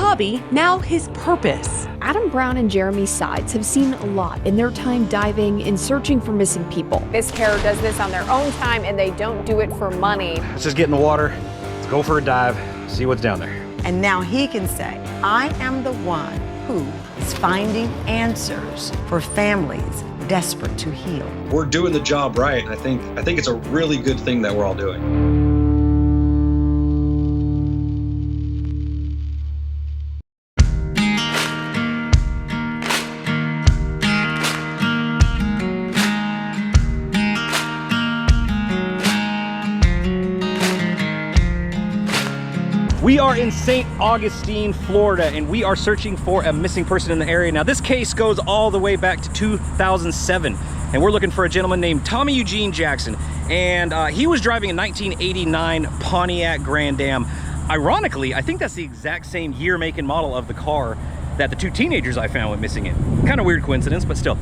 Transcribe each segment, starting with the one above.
hobby, now his purpose. Adam Brown and Jeremy's sides have seen a lot in their time diving and searching for missing people. This pair does this on their own time and they don't do it for money. Let's just get in the water, let's go for a dive, see what's down there. And now he can say, I am the one who is finding answers for families desperate to heal. We're doing the job right. I think it's a really good thing that we're all doing. We are in St. Augustine, Florida, and we are searching for a missing person in the area. Now, this case goes all the way back to 2007, and we're looking for a gentleman named Tommy Eugene Jackson, and he was driving a 1989 Pontiac Grand Am. Ironically, I think that's the exact same year, make, and model of the car that the two teenagers I found went missing in. Kind of weird coincidence, but still.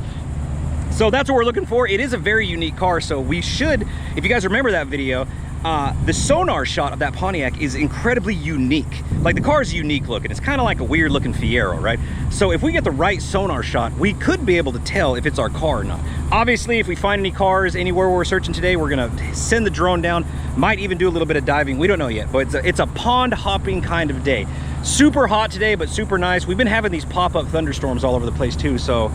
So that's what we're looking for. It is a very unique car, so we should, if you guys remember that video, the sonar shot of that Pontiac is incredibly unique. Like, the car is unique looking. It's kind of like a weird looking Fiero, right? So if we get the right sonar shot, we could be able to tell if it's our car or not. Obviously, if we find any cars anywhere we're searching today, we're gonna send the drone down, might even do a little bit of diving. We don't know yet, but it's a pond hopping kind of day. Super hot today, but super nice. We've been having these pop-up thunderstorms all over the place too, so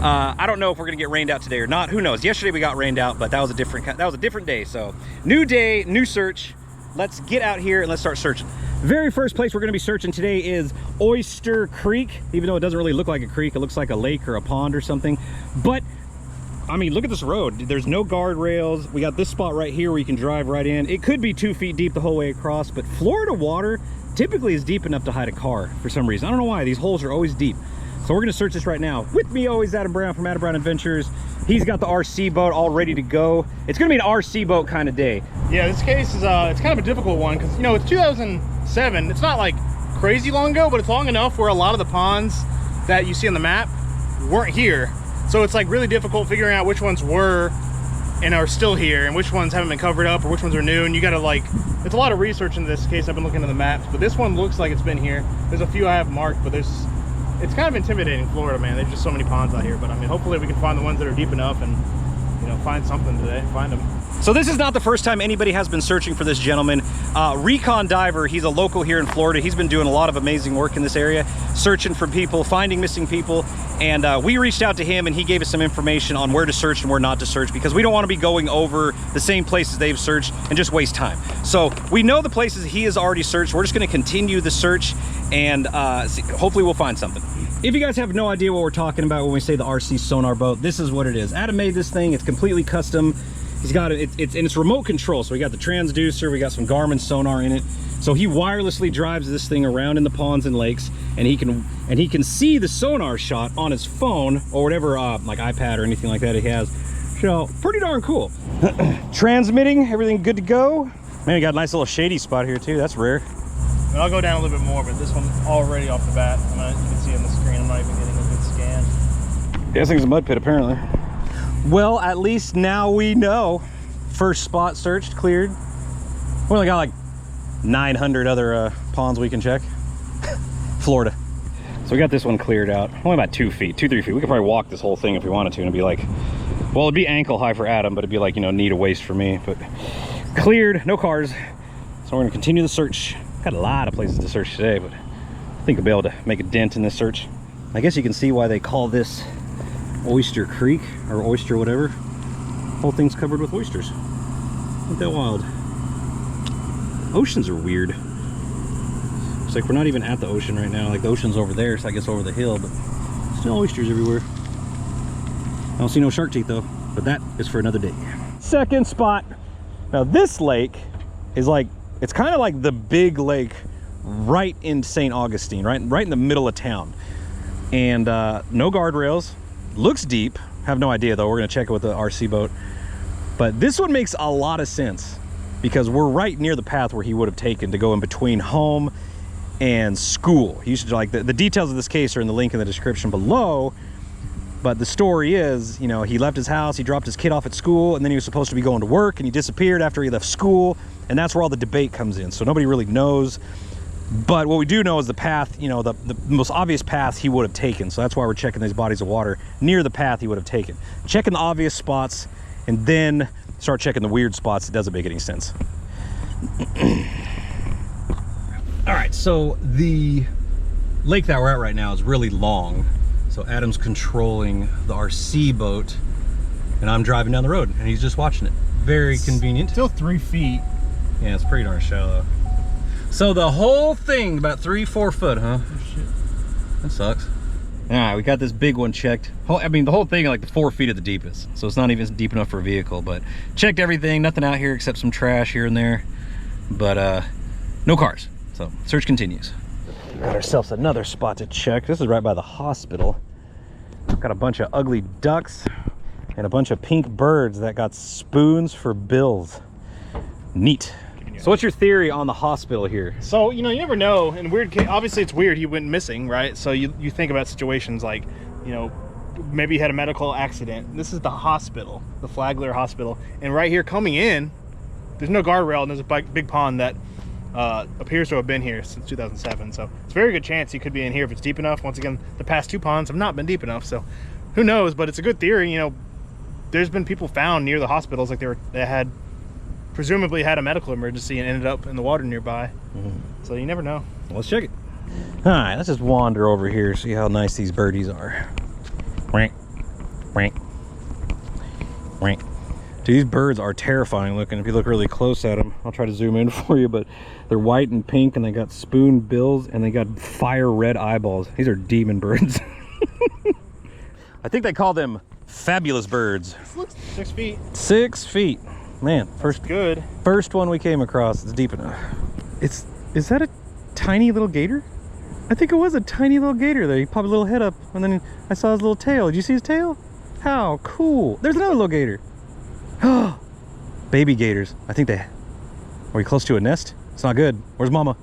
I don't know if we're gonna get rained out today or not. Who knows? Yesterday we got rained out, but that was a different day. So new day, new search. Let's get out here and let's start searching. Very first place we're gonna be searching today is Oyster Creek. Even though it doesn't really look like a creek, it looks like a lake or a pond or something. But I mean, look at this road. There's no guardrails. We got this spot right here where you can drive right in. It could be 2 feet deep the whole way across, but Florida water typically is deep enough to hide a car for some reason. I don't know why. These holes are always deep. So we're gonna search this right now. With me always Adam Brown from Adam Brown Adventures. He's got the RC boat all ready to go. It's gonna be an RC boat kind of day. Yeah, this case is it's kind of a difficult one because, you know, it's 2007. It's not like crazy long ago, but it's long enough where a lot of the ponds that you see on the map weren't here. So it's like really difficult figuring out which ones were and are still here and which ones haven't been covered up or which ones are new. And you gotta, like, it's a lot of research in this case. I've been looking at the maps, but this one looks like it's been here. There's a few I have marked, but it's kind of intimidating, Florida, man. There's just so many ponds out here, but I mean, hopefully we can find the ones that are deep enough and, you know, find something today, find them. So this is not the first time anybody has been searching for this gentleman. Recon Diver, he's a local here in Florida. He's been doing a lot of amazing work in this area, searching for people, finding missing people. And we reached out to him and he gave us some information on where to search and where not to search, because we don't want to be going over the same places they've searched and just waste time. So we know the places he has already searched. We're just going to continue the search and hopefully we'll find something. If you guys have no idea what we're talking about when we say the RC sonar boat, this is what it is. Adam made this thing. It's completely custom. He's got it's remote control. So we got the transducer, we got some Garmin sonar in it. So he wirelessly drives this thing around in the ponds and lakes, and he can see the sonar shot on his phone or whatever, like iPad or anything like that he has. So pretty darn cool. Transmitting, everything good to go. Man, we got a nice little shady spot here too. That's rare. And I'll go down a little bit more, but this one already off the bat, you can see on the screen, I'm not even getting a good scan. Yeah, this thing's a mud pit apparently. Well, at least now we know. First spot searched, cleared. We only got like 900 other ponds we can check. Florida. So we got this one cleared out. Only about 2 feet, 2-3 feet. We could probably walk this whole thing if we wanted to, and it'd be like, well, it'd be ankle high for Adam, but it'd be like, you know, knee to waist for me. But cleared, no cars. So we're gonna continue the search. Got a lot of places to search today, but I think I'll be able to make a dent in this search. I guess you can see why they call this Oyster Creek or Oyster whatever. Whole thing's covered with oysters. Ain't that wild? Oceans are weird. It's like we're not even at the ocean right now. Like the ocean's over there, so I guess over the hill, but still oysters everywhere. I don't see no shark teeth though, but that is for another day. Second spot. Now this lake is like, it's kind of like the big lake right in St. Augustine, right in the middle of town. And no guardrails. Looks deep. Have no idea though. We're gonna check it with the RC boat. But this one makes a lot of sense because we're right near the path where he would have taken to go in between home and school. He used to, like, the details of this case are in the link in the description below. But the story is, you know, he left his house, he dropped his kid off at school, and then he was supposed to be going to work, and he disappeared after he left school, and that's where all the debate comes in. So nobody really knows. But what we do know is the path, you know, the most obvious path he would have taken. So that's why we're checking these bodies of water near the path he would have taken. Checking the obvious spots and then start checking the weird spots. It doesn't make any sense. All right, so the lake that we're at right now is really long. So Adam's controlling the RC boat and I'm driving down the road and he's just watching it. Very convenient. Still 3 feet. Yeah, it's pretty darn shallow. So the whole thing about 3-4 foot, huh? Oh, shit. That sucks. All right, we got this big one checked. I mean, the whole thing, like the 4 feet at the deepest. So it's not even deep enough for a vehicle, but checked everything. Nothing out here except some trash here and there. But no cars. So search continues. Got ourselves another spot to check. This is right by the hospital. Got a bunch of ugly ducks and a bunch of pink birds that got spoons for bills. Neat. So what's your theory on the hospital here? So, you know, you never know. In weird case, obviously it's weird he went missing, right? So you think about situations like, you know, maybe he had a medical accident. This is the hospital, the Flagler Hospital. And right here coming in, there's no guardrail and there's a big pond that appears to have been here since 2007. So it's a very good chance he could be in here if it's deep enough. Once again, the past 2 ponds have not been deep enough. So who knows, but it's a good theory. You know, there's been people found near the hospitals, like they had presumably had a medical emergency and ended up in the water nearby. So you never know. Well, let's check it. All right, let's just wander over here, see how nice these birdies are. Rank, rank, rank. Dude, these birds are terrifying looking. If you look really close at them, I'll try to zoom in for you, but they're white and pink and they got spoon bills and they got fire red eyeballs. These are demon birds. I think they call them fabulous birds. This looks 6 feet. 6 feet. Man, first one we came across. It's deep enough. Is that a tiny little gator? I think it was a tiny little gator there. He popped a little head up and then I saw his little tail. Did you see his tail? How cool. There's another little gator. Baby gators. I think are we close to a nest? It's not good. Where's mama?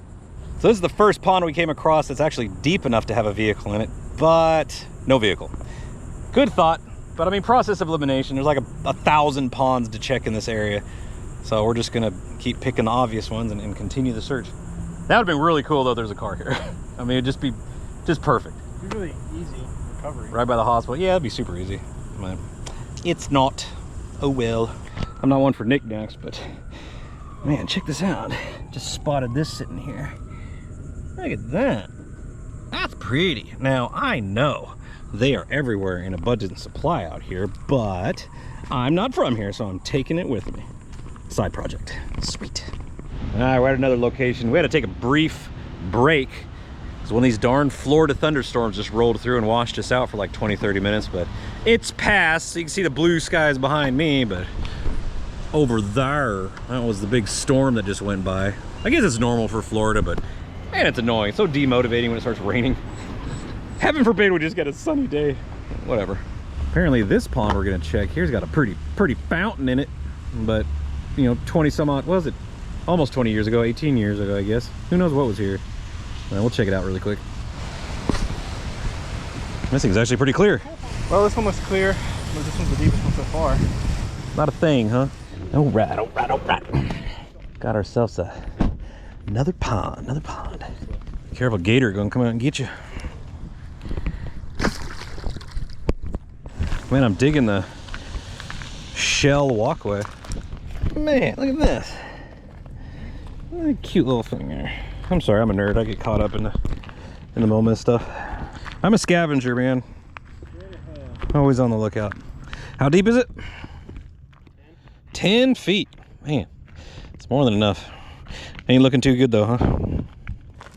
So this is the first pond we came across that's actually deep enough to have a vehicle in it, but no vehicle. Good thought. But I mean, process of elimination, there's like 1,000 ponds to check in this area. So we're just gonna keep picking the obvious ones and continue the search. That would've been really cool though, there's a car here. I mean, it'd just be perfect. It'd be really easy recovery. Right by the hospital. Yeah, it'd be super easy. Man, it's not. Oh well. I'm not one for knickknacks, but man, check this out. Just spotted this sitting here. Look at that. That's pretty. Now, I know they are everywhere in abundant supply out here, but I'm not from here, so I'm taking it with me. Side project. Sweet. All right, we're at another location. We had to take a brief break because one of these darn Florida thunderstorms just rolled through and washed us out for like 20-30 minutes, but it's past. So you can see the blue skies behind me, but over there, that was the big storm that just went by. I guess it's normal for Florida, but man, it's annoying. It's so demotivating when it starts raining. Heaven forbid we just get a sunny day. Whatever. Apparently this pond we're gonna check here's got a pretty fountain in it, but you know, 20 some odd, was it? Almost 20 years ago, 18 years ago, I guess. Who knows what was here? Well, we'll check it out really quick. This thing's actually pretty clear. Well, this one looks clear, but this one's the deepest one so far. Not a thing, huh? All right, all right, all right. Got ourselves another pond, another pond. Be careful, gator gonna come out and get you. Man, I'm digging the shell walkway. Man, look at this. What a cute little thing there. I'm sorry, I'm a nerd. I get caught up in the moment of stuff. I'm a scavenger, man. Always on the lookout. How deep is it? 10 feet. Man, it's more than enough. Ain't looking too good though, huh?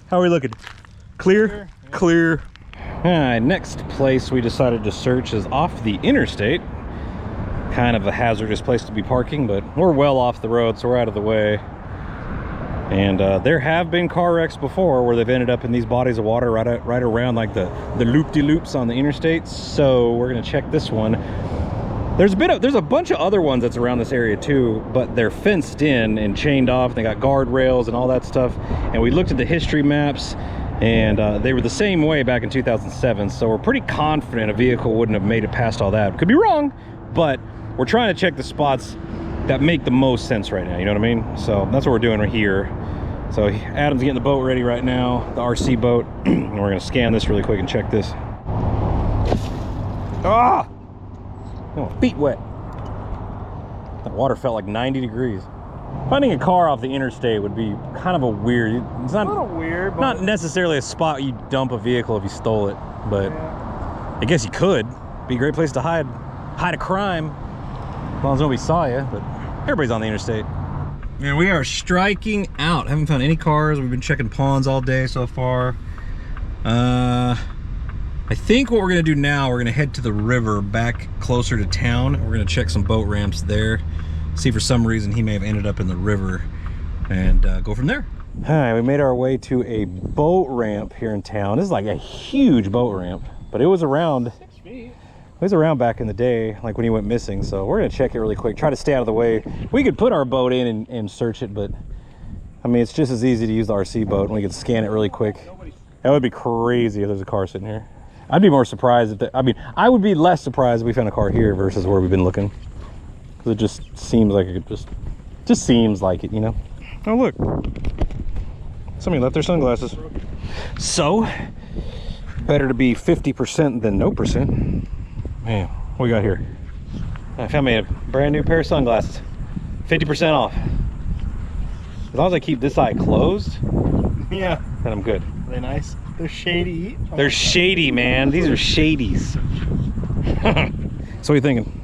How are we looking? Clear? Clear. All right, next place we decided to search is off the interstate. Kind of a hazardous place to be parking, but we're well off the road, so we're out of the way. And there have been car wrecks before where they've ended up in these bodies of water right around like the loop-de-loops on the interstate. So we're gonna check this one. There's a bunch of other ones that's around this area too, but they're fenced in and chained off. They got guardrails and all that stuff. And we looked at the history maps, and they were the same way back in 2007. So we're pretty confident a vehicle wouldn't have made it past all that. Could be wrong, but we're trying to check the spots that make the most sense right now, you know what I mean? So that's what we're doing right here. So Adam's getting the boat ready right now, the RC boat. And we're gonna scan this really quick and check this. Ah! Oh, feet wet. That water felt like 90 degrees. Finding a car off the interstate would be kind of a weird, it's not A little weird, but not necessarily a spot you dump a vehicle if you stole it, but yeah. I guess you could. Be a great place to hide a crime, as long as nobody saw you, but everybody's on the interstate. Man, we are striking out. Haven't found any cars. We've been checking ponds all day so far. I think what we're gonna do now, we're gonna head to the river back closer to town. We're gonna check some boat ramps there. See if for some reason he may have ended up in the river, and go from there. All right, we made our way to a boat ramp here in town. This is like a huge boat ramp, but it was around, 6 feet. it was around back in the day, like when he went missing. So we're gonna check it really quick, try to stay out of the way. We could put our boat in and search it, but I mean, it's just as easy to use the RC boat, and we could scan it really quick. That would be crazy if there's a car sitting here. I'd be more surprised if, I would be less surprised if we found a car here versus where we've been looking. Because it just seems like it just seems like it, you know? Oh, look. Somebody left their sunglasses. So, better to be 50% than no percent. Man, what we got here? I found me a brand new pair of sunglasses. 50% off. As long as I keep this eye closed, Yeah. then I'm good. Are they nice? They're shady. They're shady, man. These are shadies. So what are you thinking?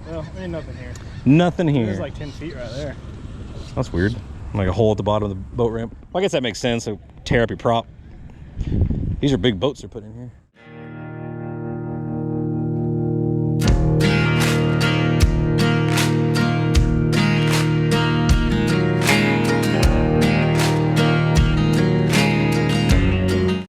Well, ain't nothing here. Nothing here. There's like 10 feet right there. That's weird. Like a hole at the bottom of the boat ramp. Well, I guess that makes sense. So tear up your prop. These are big boats they're putting in here.